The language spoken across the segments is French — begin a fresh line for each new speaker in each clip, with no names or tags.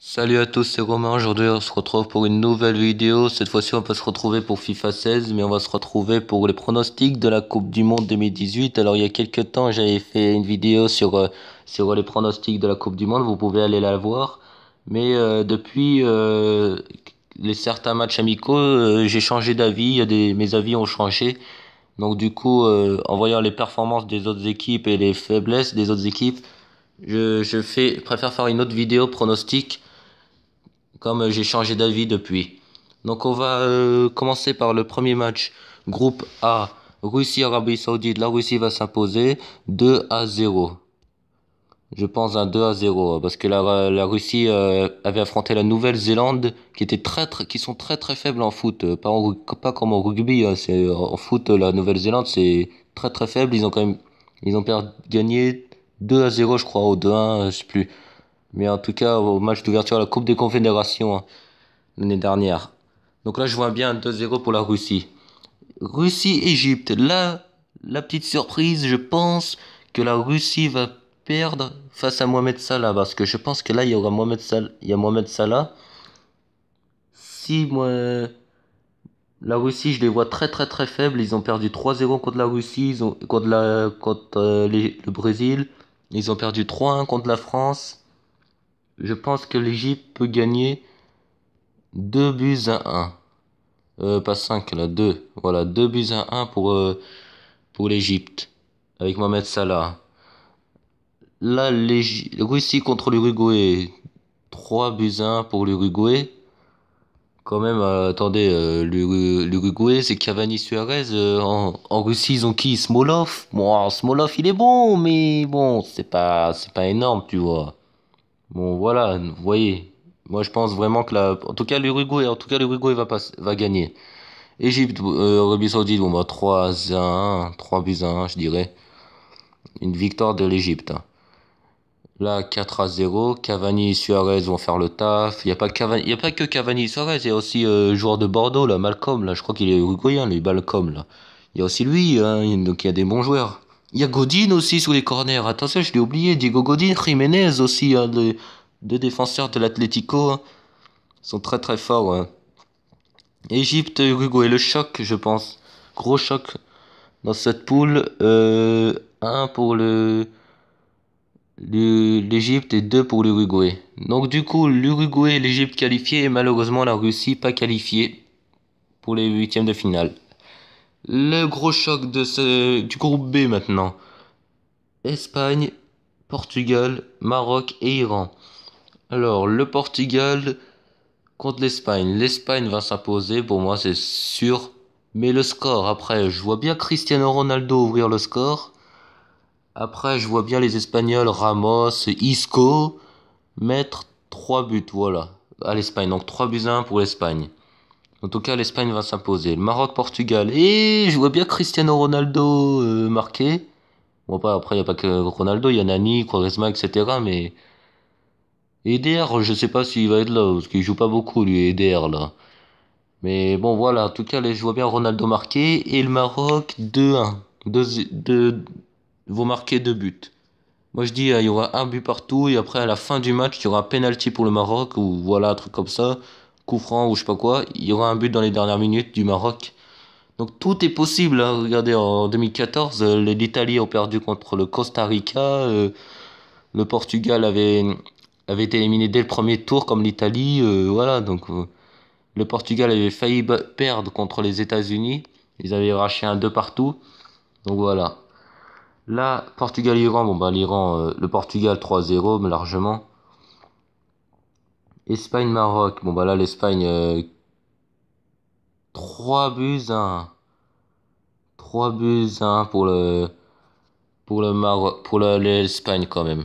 Salut à tous, c'est Romain. Aujourd'hui, on se retrouve pour une nouvelle vidéo. Cette fois-ci, on va pas se retrouver pour FIFA 16, mais on va se retrouver pour les pronostics de la Coupe du Monde 2018. Alors, il y a quelques temps, j'avais fait une vidéo sur les pronostics de la Coupe du Monde. Vous pouvez aller la voir. Mais depuis les certains matchs amicaux, j'ai changé d'avis. Mes avis ont changé. Donc, du coup, en voyant les performances des autres équipes et les faiblesses des autres équipes, préfère faire une autre vidéo pronostic comme j'ai changé d'avis depuis. Donc on va commencer par le premier match. Groupe A, Russie-Arabie Saoudite. La Russie va s'imposer 2-0. Je pense un 2-0 parce que la Russie avait affronté la Nouvelle-Zélande qui sont très très faibles en foot. Pas comme au rugby, hein. En foot, la Nouvelle-Zélande c'est très très faible. Ils ont gagné 2-0 je crois, ou 2-1, je sais plus. Mais en tout cas, au match d'ouverture à la Coupe des Confédérations, hein, l'année dernière. Donc là, je vois bien un 2-0 pour la Russie. Russie-Égypte. Là, la petite surprise, je pense que la Russie va perdre face à Mohamed Salah. Parce que je pense que là, il y a Mohamed Salah. Si moi, la Russie, je les vois très très très faibles. Ils ont perdu 3-0 contre la Russie, contre le Brésil. Ils ont perdu 3-1 contre la France. Je pense que l'Égypte peut gagner 2-1. Pas 5 là, 2. Voilà, 2-1 pour l'Égypte. Avec Mohamed Salah. Là, Russie contre l'Uruguay. 3-1 pour l'Uruguay. Quand même, attendez, l'Uruguay, c'est Cavani Suarez. En Russie, ils ont qui? Smolov. Bon, Smolov, il est bon, mais bon, c'est pas énorme, tu vois. Bon, voilà, vous voyez. Moi, je pense vraiment que l'Uruguay va gagner. Égypte, Arabie Saoudite, bon bah 3-1, 3-1, je dirais. Une victoire de l'Égypte, hein. Là, 4-0, Cavani et Suarez vont faire le taf. Il y a pas que Cavani et Suarez, il y a aussi le joueur de Bordeaux, là, Malcolm, là, je crois qu'il est uruguayen, lui, Malcolm, là. Il y a aussi lui, hein, donc il y a des bons joueurs. Il y a Godin aussi sous les corners, attention, je l'ai oublié, Diego Godin, Jiménez aussi, hein, deux défenseurs de l'Atlético, hein. Ils sont très très forts, hein. Égypte, Uruguay, le choc, je pense. Gros choc dans cette poule. Un pour l'Égypte et deux pour l'Uruguay. Donc du coup, l'Uruguay et l'Égypte qualifiés et malheureusement la Russie pas qualifiée pour les huitièmes de finale. Le gros choc du groupe B maintenant. Espagne, Portugal, Maroc et Iran. Alors, le Portugal contre l'Espagne. L'Espagne va s'imposer, pour moi c'est sûr. Mais le score, après, je vois bien Cristiano Ronaldo ouvrir le score. Après, je vois bien les Espagnols, Ramos, Isco, mettre 3 buts, voilà, à l'Espagne. Donc 3-1 pour l'Espagne. En tout cas, l'Espagne va s'imposer. Le Maroc, Portugal. Et je vois bien Cristiano Ronaldo marquer. Bon, après, il n'y a pas que Ronaldo, il y a Nani, Quaresma, etc. Mais Eder, je sais pas s'il va être là, parce qu'il joue pas beaucoup, lui, Eder, là. Mais bon, voilà, en tout cas, je vois bien Ronaldo marquer. Et le Maroc, 2-1. Vont marquer 2 buts. Moi, je dis, il y aura un but partout. Et après, à la fin du match, il y aura un penalty pour le Maroc. Ou voilà, un truc comme ça. Coup franc ou je sais pas quoi. Il y aura un but dans les dernières minutes du Maroc. Donc tout est possible, hein. Regardez, en 2014, l'Italie a perdu contre le Costa Rica. Le Portugal avait été éliminé dès le premier tour comme l'Italie. Voilà, donc le Portugal avait failli perdre contre les États-Unis. Ils avaient arraché un 2 partout. Donc voilà. Là, Portugal-Iran, bon bah l'Iran, le Portugal 3-0, mais largement. Espagne-Maroc, bon bah là l'Espagne 3-1. 3-1 pour le Maroc, l'Espagne quand même.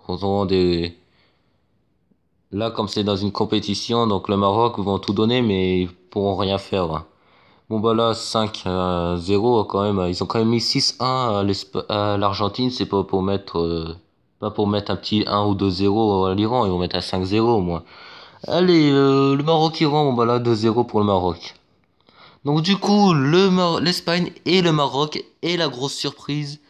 Ils des Là, comme c'est dans une compétition, donc le Maroc vont tout donner, mais ils pourront rien faire, hein. Bon bah là 5-0 quand même, ils ont quand même mis 6-1 à l'Argentine, c'est pas pour mettre un petit 1 ou 2-0 à l'Iran, ils vont mettre un 5-0 au moins. Allez, le Maroc-Iran, bon bah là 2-0 pour le Maroc. Donc du coup, l'Espagne et le Maroc et la grosse surprise,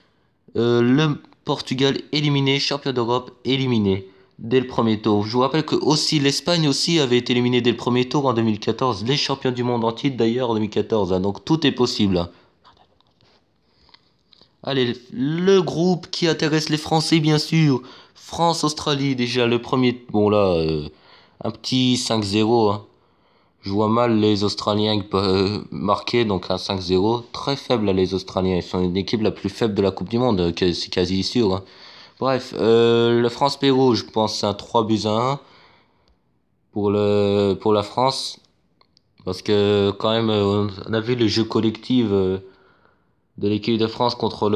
le Portugal éliminé, champion d'Europe éliminé. dès le premier tour. Je vous rappelle que aussi l'Espagne aussi avait été éliminée dès le premier tour en 2014. Les champions du monde en titre d'ailleurs en 2014. Hein, donc tout est possible. Hein. Allez, le groupe qui intéresse les Français bien sûr. France-Australie déjà le premier. Bon là, un petit 5-0. Hein. Je vois mal les Australiens marquer, donc un 5-0. Très faible là, les Australiens. Ils sont une équipe la plus faible de la Coupe du Monde, c'est quasi sûr. Hein. Bref, le France-Pérou, je pense un 3-1 pour la France. Parce que quand même, on a vu le jeu collectif de l'équipe de France contre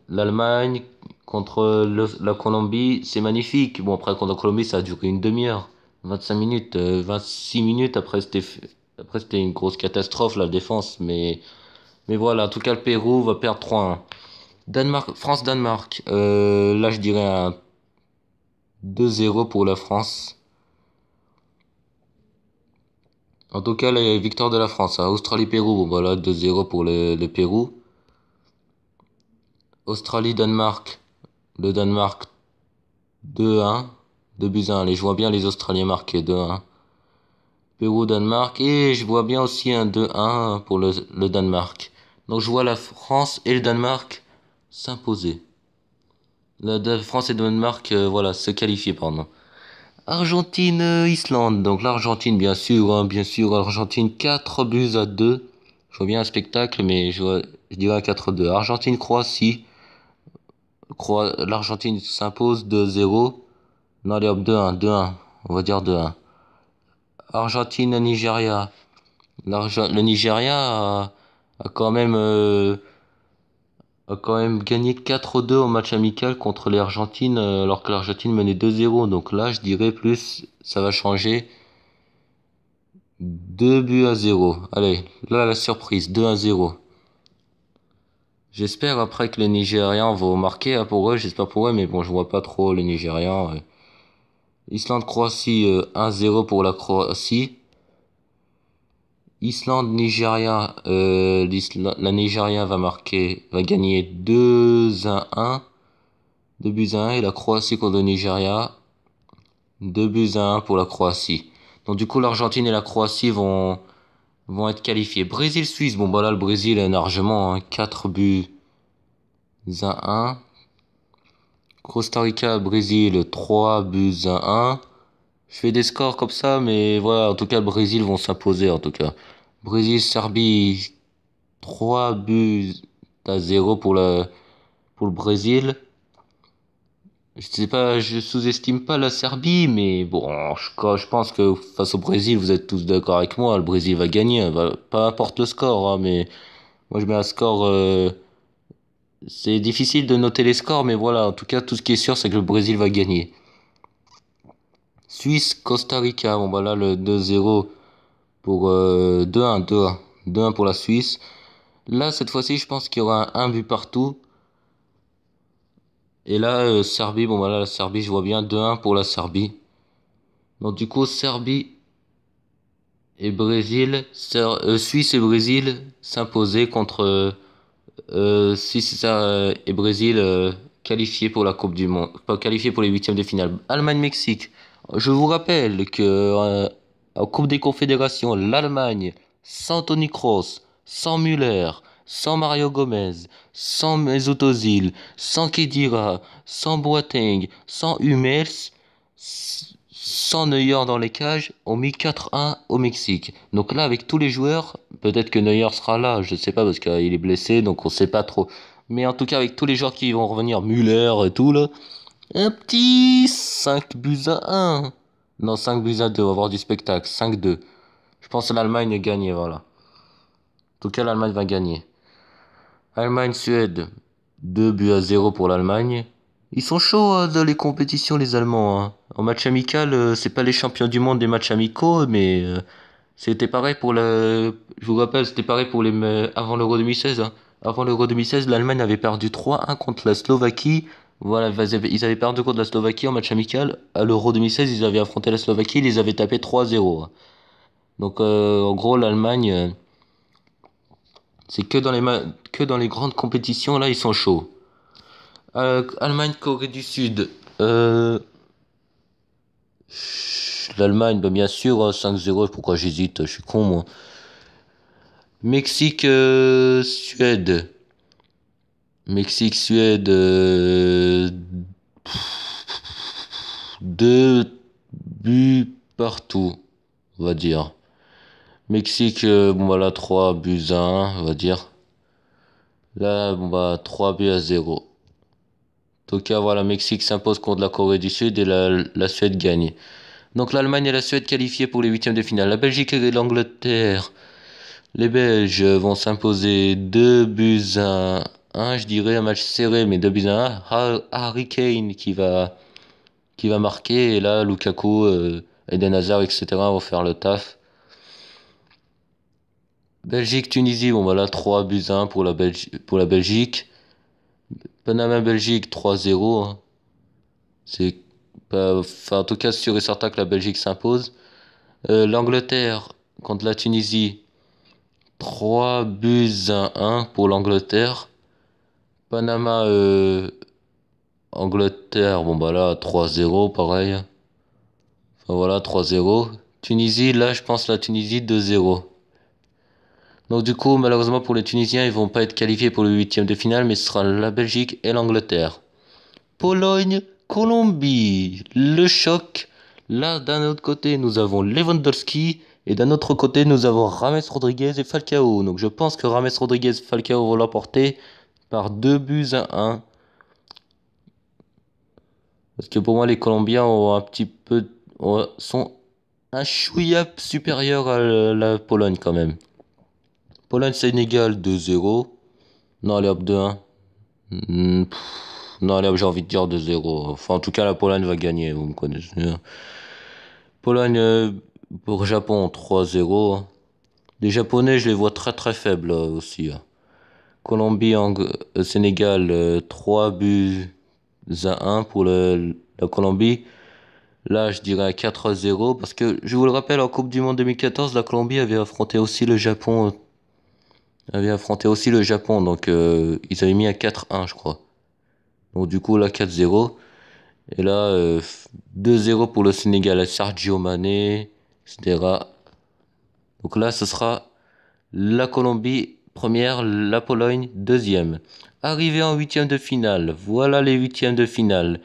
l'Allemagne, contre la Colombie. C'est magnifique. Bon, après, contre la Colombie, ça a duré une demi-heure. 25 minutes, 26 minutes. Après, c'était une grosse catastrophe, la défense. Mais voilà, en tout cas, le Pérou va perdre 3-1. France-Danemark. Là, je dirais un 2-0 pour la France. En tout cas, la victoire de la France. Hein. Australie-Pérou, bon, voilà, 2-0 pour le Pérou. Australie-Danemark. Le Danemark, 2-1. 2-1. Allez, je vois bien les Australiens marquer 2-1. Pérou-Danemark. Et je vois bien aussi un 2-1 pour le Danemark. Donc, je vois la France et le Danemark s'imposer. La France et le Danemark, voilà, se qualifier, pardon. Argentine-Islande. Donc l'Argentine, bien sûr, Argentine 4-2. Je vois bien un spectacle, mais je dirais 4-2. Argentine-Croatie. L'Argentine s'impose 2-0. Non, allez hop, 2-1, 2-1. On va dire 2-1. Argentine-Nigeria. Le Nigeria a quand même gagné 4-2 au match amical contre l'Argentine, alors que l'Argentine menait 2-0. Donc là, je dirais plus, ça va changer. 2-0. Allez, là, la surprise, 2-0. J'espère après que les Nigérians vont marquer hein, pour eux, j'espère pour eux, mais bon, je vois pas trop les Nigérians. Islande-Croatie, 1-0 pour la Croatie. Islande-Nigeria, la Nigeria va gagner 2-1. 2-1 et la Croatie contre le Nigeria. 2-1 pour la Croatie. Donc du coup l'Argentine et la Croatie vont être qualifiés. Brésil-Suisse, bon bah là le Brésil largement, hein, 4-1. Costa Rica-Brésil, 3-1. Je fais des scores comme ça, mais voilà, en tout cas le Brésil vont s'imposer en tout cas. Brésil-Serbie, 3-0 pour le Brésil. Je sais pas, je sous-estime pas la Serbie, mais bon, je pense que face au Brésil, vous êtes tous d'accord avec moi, le Brésil va gagner, peu importe le score, hein, mais moi je mets un score, c'est difficile de noter les scores, mais voilà, en tout cas, tout ce qui est sûr, c'est que le Brésil va gagner. Suisse, Costa Rica, bon bah là, le 2-0 pour 2-1, 2-1, 2-1 pour la Suisse. Là, cette fois-ci, je pense qu'il y aura un but partout. Et là, Serbie, bon bah là, la Serbie, je vois bien 2-1 pour la Serbie. Donc du coup, Serbie et Brésil, Suisse et Brésil s'imposer contre Suisse et Brésil qualifiés pour la Coupe du Monde, pas qualifiés pour les huitièmes de finale. Allemagne-Mexique. Je vous rappelle que en Coupe des Confédérations, l'Allemagne sans Toni Kroos, sans Müller, sans Mario Gomez, sans Mesut Özil, sans Khedira, sans Boateng, sans Hummels, sans Neuer dans les cages, ont mis 4-1 au Mexique. Donc là, avec tous les joueurs, peut-être que Neuer sera là, je sais pas, parce qu'il est blessé, donc on sait pas trop. Mais en tout cas, avec tous les joueurs qui vont revenir, Müller et tout, là, un petit 5-1. Non, 5-2, on va avoir du spectacle, 5-2. Je pense que l'Allemagne gagne, voilà. En tout cas, l'Allemagne va gagner. Allemagne-Suède, 2-0 pour l'Allemagne. Ils sont chauds hein, dans les compétitions, les Allemands. Hein. En match amical, c'est pas les champions du monde des matchs amicaux, mais c'était pareil pour le. Je vous rappelle, c'était pareil pour avant l'Euro 2016. Hein. Avant l'Euro 2016, l'Allemagne avait perdu 3-1 contre la Slovaquie. Voilà, ils avaient perdu contre la Slovaquie en match amical. À l'Euro 2016, ils avaient affronté la Slovaquie, ils les avaient tapés 3-0. Hein. Donc, en gros, l'Allemagne, c'est que dans les grandes compétitions, là, ils sont chauds. Allemagne, Corée du Sud. L'Allemagne, bah bien sûr, 5-0, pourquoi j'hésite, je suis con moi. Mexique, Suède. Mexique, Suède, 2 buts partout, on va dire. Mexique, bon voilà, 3 buts à 1, on va dire. Là, bon bah, 3 buts à 0. En tout cas, voilà, Mexique s'impose contre la Corée du Sud et la Suède gagne. Donc l'Allemagne et la Suède qualifiées pour les huitièmes de finale. La Belgique et l'Angleterre. Les Belges vont s'imposer 2 buts à 1, je dirais un match serré, mais 2 buts à 1. Harry Kane qui va marquer, et là Lukaku, Eden Hazard, etc. vont faire le taf. Belgique-Tunisie, bon voilà, 3 buts à 1 pour la Belgique. Panama-Belgique, 3-0, hein. C'est pas, enfin, en tout cas, sûr et certain que la Belgique s'impose. L'Angleterre contre la Tunisie, 3 buts à 1 pour l'Angleterre. Panama, Angleterre, bon bah là, 3-0, pareil. Enfin voilà, 3-0. Tunisie, là, je pense la Tunisie, 2-0. Donc du coup, malheureusement pour les Tunisiens, ils vont pas être qualifiés pour le huitième de finale, mais ce sera la Belgique et l'Angleterre. Pologne, Colombie, le choc. Là, d'un autre côté, nous avons Lewandowski et d'un autre côté, nous avons Rames Rodriguez et Falcao. Donc je pense que Rames Rodriguez et Falcao vont l'emporter par 2 buts à 1. Parce que pour moi, les Colombiens ont un petit peu, sont un chouïa supérieur à la Pologne quand même. Pologne-Sénégal 2-0. Non, allez hop 2-1. Non, allez hop, j'ai envie de dire 2-0. Enfin, en tout cas, la Pologne va gagner, vous me connaissez. Pologne pour Japon 3-0, hein. Les Japonais, je les vois très très faibles aussi, hein. Colombie, Sénégal, 3 buts à 1 pour la Colombie. Là, je dirais 4-0 parce que, je vous le rappelle, en Coupe du Monde 2014, la Colombie avait affronté aussi le Japon. Donc ils avaient mis à 4-1, je crois. Donc du coup, là, 4-0. Et là, 2-0 pour le Sénégal, Sergio Mané, etc. Donc là, ce sera la Colombie première, la Pologne deuxième. Arrivé en huitième de finale, voilà les huitièmes de finale.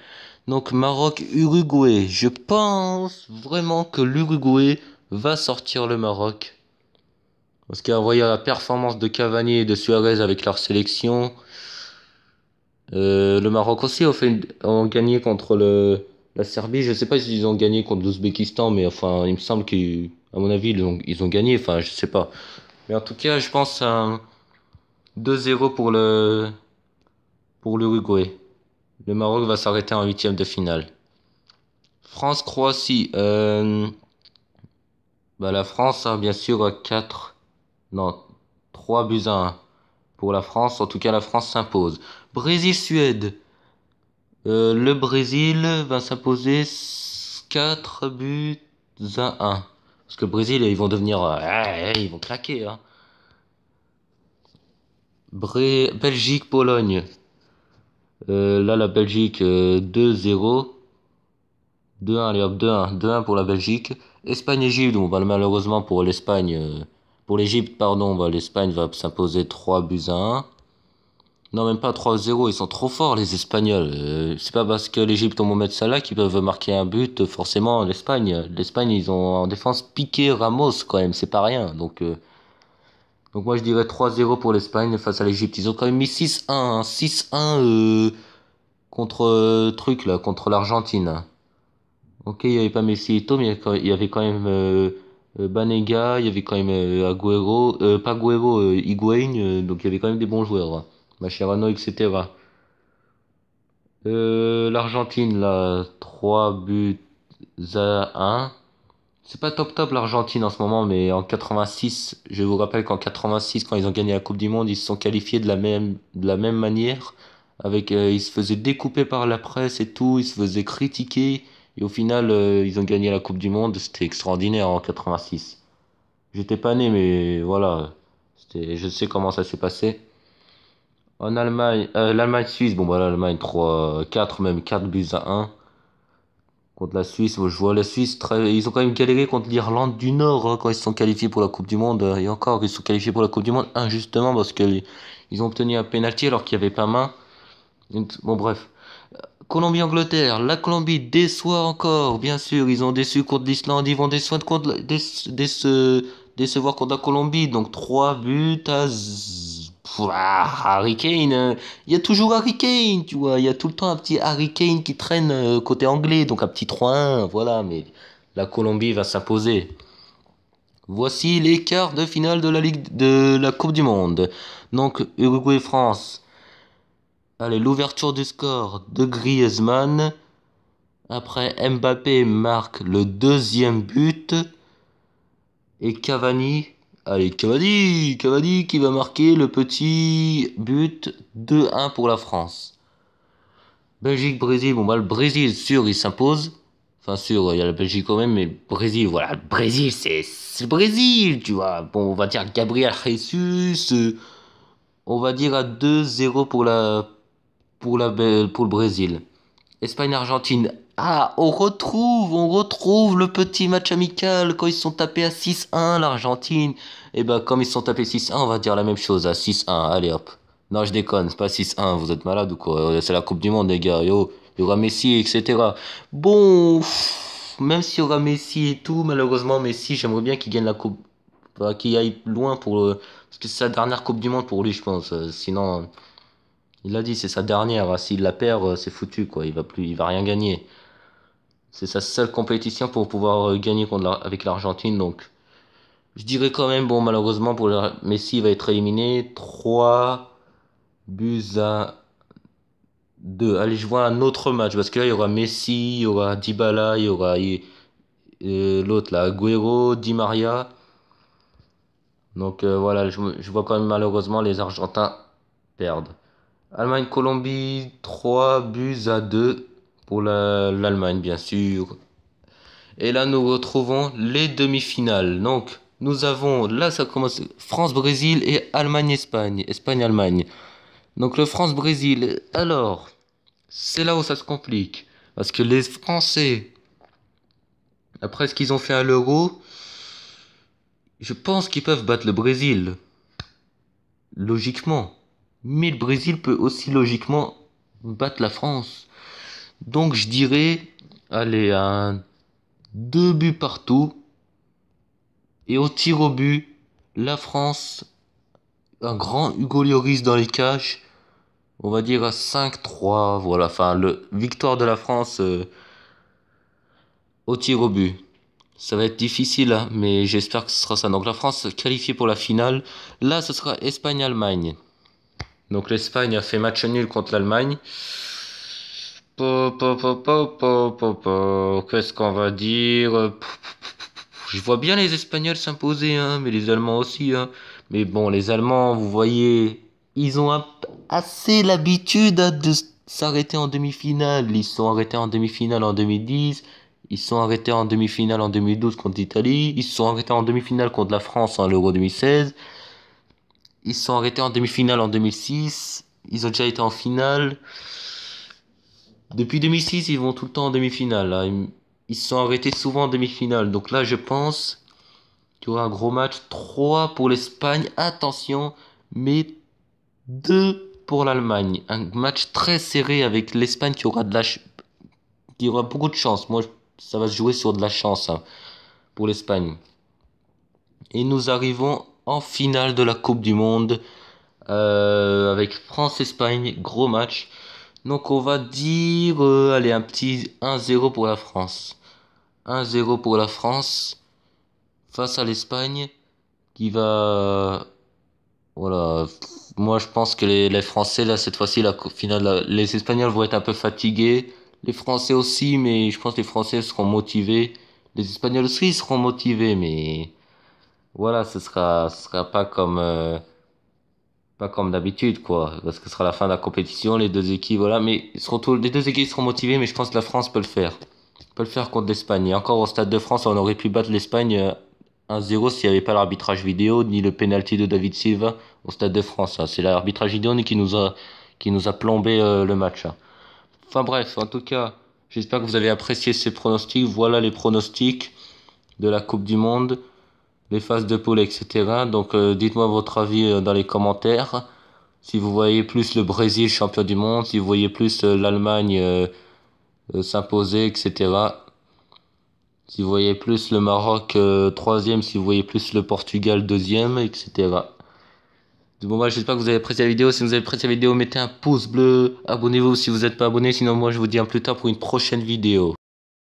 Donc Maroc-Uruguay, je pense vraiment que l'Uruguay va sortir le Maroc. Parce qu'en voyant la performance de Cavani et de Suarez avec leur sélection, le Maroc aussi ont gagné contre la Serbie. Je sais pas s'ils ont gagné contre l'Ouzbékistan, mais enfin, il me semble qu'à mon avis, ils ont gagné. Enfin, je sais pas. Mais en tout cas, je pense un 2-0 pour l'Uruguay. Le Maroc va s'arrêter en huitième de finale. France-Croatie. Bah, la France, hein, bien sûr, à 4. Non, 3 buts à 1 pour la France. En tout cas, la France s'impose. Brésil-Suède. Le Brésil va s'imposer 4 buts à 1. Parce que le Brésil, ils vont devenir... ils vont claquer, hein. Belgique-Pologne. Là, la Belgique, 2-0. 2-1, allez hop, 2-1. 2-1 pour la Belgique. Espagne-Égypte, bon, bah, malheureusement pour l'Espagne... pour l'Égypte, pardon, bah, l'Espagne va s'imposer 3 buts à 1. Non, même pas 3-0, ils sont trop forts les Espagnols. C'est pas parce que l'Égypte ont Mohamed Salah qu'ils peuvent marquer un but, forcément l'Espagne. L'Espagne, ils ont en défense piqué Ramos quand même, c'est pas rien. Donc moi je dirais 3-0 pour l'Espagne face à l'Égypte. Ils ont quand même mis 6-1, hein. 6-1 contre truc là, contre l'Argentine, hein. Ok, il y avait pas Messi et tout, mais il y avait quand même Banega, il y avait quand même Agüero, pas Agüero, Higuaín, donc il y avait quand même des bons joueurs, hein. Mascherano, etc. L'Argentine, là, 3 buts à 1. C'est pas top top l'Argentine en ce moment, mais en 86, je vous rappelle qu'en 86, quand ils ont gagné la Coupe du Monde, ils se sont qualifiés de la même manière. Ils se faisaient découper par la presse et tout, ils se faisaient critiquer. Et au final, ils ont gagné la Coupe du Monde. C'était extraordinaire en 86. J'étais pas né, mais voilà. Je sais comment ça s'est passé. En Allemagne, l'Allemagne-Suisse, bon voilà, l'Allemagne 3, 4 même 4 buts à 1. contre la Suisse. Je vois la Suisse, ils ont quand même galéré contre l'Irlande du Nord hein, quand ils se sont qualifiés pour la Coupe du Monde. Et encore, ils se sont qualifiés pour la Coupe du Monde injustement parce que ils ont obtenu un penalty alors qu'il n'y avait pas main. Bon, bref. Colombie-Angleterre. La Colombie déçoit encore, bien sûr. Ils ont déçu contre l'Islande. Ils vont décevoir contre la Colombie. Donc 3 buts à Harry Kane. Il y a toujours Harry Kane, tu vois. Il y a tout le temps un petit Harry Kane qui traîne côté anglais. Donc un petit 3-1, voilà. Mais la Colombie va s'imposer. Voici les quarts de finale de la Ligue de la Coupe du Monde. Donc Uruguay-France. Allez, l'ouverture du score de Griezmann. Après, Mbappé marque le deuxième but. Et Cavani. Allez, Cavani qui va marquer le petit but 2-1 pour la France. Belgique-Brésil. Bon, bah, le Brésil, sûr, il s'impose. Enfin, sûr, il y a la Belgique quand même, mais Brésil, voilà. Le Brésil, c'est le Brésil, tu vois. Bon, on va dire Gabriel Jesus. On va dire à 2-0 pour pour le Brésil. Espagne-Argentine. Ah, on retrouve le petit match amical quand ils se sont tapés à 6-1 l'Argentine. Et ben comme ils se sont tapés 6-1, on va dire la même chose à 6-1. Allez hop. Non, je déconne, c'est pas 6-1, vous êtes malade ou quoi? C'est la Coupe du Monde les gars. Yo, il y aura Messi, etc. Bon, même s'il y aura Messi et tout, malheureusement Messi, j'aimerais bien qu'il gagne la coupe, enfin, qu'il aille loin pour parce que c'est sa dernière Coupe du Monde pour lui, je pense. Sinon il l'a dit, c'est sa dernière. Hein. S'il la perd, c'est foutu, quoi. Il va rien gagner. C'est sa seule compétition pour pouvoir gagner avec l'Argentine. Donc, je dirais quand même, bon, malheureusement, Messi va être éliminé. 3-2. Allez, je vois un autre match. Parce que là, il y aura Messi, il y aura Dybala, il y aura l'autre, là, Agüero, Di Maria. Donc, voilà, je vois quand même malheureusement les Argentins perdre. Allemagne-Colombie, 3-2 pour l'Allemagne, bien sûr. Et là, nous retrouvons les demi-finales. Donc, nous avons, là, ça commence France-Brésil et Allemagne-Espagne. Espagne-Allemagne. Donc, le France-Brésil. Alors, c'est là où ça se complique. Parce que les Français, après ce qu'ils ont fait à l'Euro, je pense qu'ils peuvent battre le Brésil. Logiquement. Mais le Brésil peut aussi logiquement battre la France. Donc je dirais, allez, un 2 buts partout. Et au tir au but, la France, un grand Hugo Lloris dans les cages. On va dire à 5-3. Voilà, enfin, victoire de la France au tir au but. Ça va être difficile, hein, mais j'espère que ce sera ça. Donc la France qualifiée pour la finale. Là, ce sera Espagne-Allemagne. Donc l'Espagne a fait match nul contre l'Allemagne. Qu'est-ce qu'on va dire? Je vois bien les Espagnols s'imposer, hein, mais les Allemands aussi. Hein. Mais bon, les Allemands, vous voyez, ils ont assez l'habitude hein, de s'arrêter en demi-finale. Ils se sont arrêtés en demi-finale en 2010. Ils se sont arrêtés en demi-finale en 2012 contre l'Italie. Ils se sont arrêtés en demi-finale contre la France en l'Euro 2016. Ils se sont arrêtés en demi-finale en 2006. Ils ont déjà été en finale. Depuis 2006, ils vont tout le temps en demi-finale. Là. Ils se sont arrêtés souvent en demi-finale. Donc là, je pense qu'il y aura un gros match. 3 pour l'Espagne. Attention. Mais 2 pour l'Allemagne. Un match très serré avec l'Espagne qui aura qui aura beaucoup de chance. Moi, ça va se jouer sur de la chance hein, pour l'Espagne. Et nous arrivons en finale de la Coupe du Monde. Avec France-Espagne. Gros match. Donc on va dire, allez, un petit 1-0 pour la France. 1-0 pour la France face à l'Espagne qui va... Voilà, moi je pense que les Français, là, cette fois-ci, la finale, les Espagnols vont être un peu fatigués. Les Français aussi, mais je pense que les Français seront motivés. Les Espagnols aussi seront motivés, mais voilà, ce sera pas comme d'habitude, quoi. Parce que ce sera la fin de la compétition, les deux équipes, voilà. Mais les deux équipes seront motivées, mais je pense que la France peut le faire. Peut le faire contre l'Espagne. Et encore au Stade de France, on aurait pu battre l'Espagne 1-0 s'il n'y avait pas l'arbitrage vidéo, ni le penalty de David Silva au Stade de France. Hein. C'est l'arbitrage vidéo qui nous a plombé le match. Hein. Enfin bref, en tout cas, J'espère que vous avez apprécié ces pronostics. Voilà les pronostics de la Coupe du Monde, les phases de poule, etc. Donc dites-moi votre avis dans les commentaires. Si vous voyez plus le Brésil champion du monde, si vous voyez plus l'Allemagne s'imposer, etc. Si vous voyez plus le Maroc troisième, si vous voyez plus le Portugal deuxième, etc. Bon bah j'espère que vous avez apprécié la vidéo. Si vous avez apprécié la vidéo, mettez un pouce bleu, abonnez-vous si vous n'êtes pas abonné. Sinon moi je vous dis à plus tard pour une prochaine vidéo.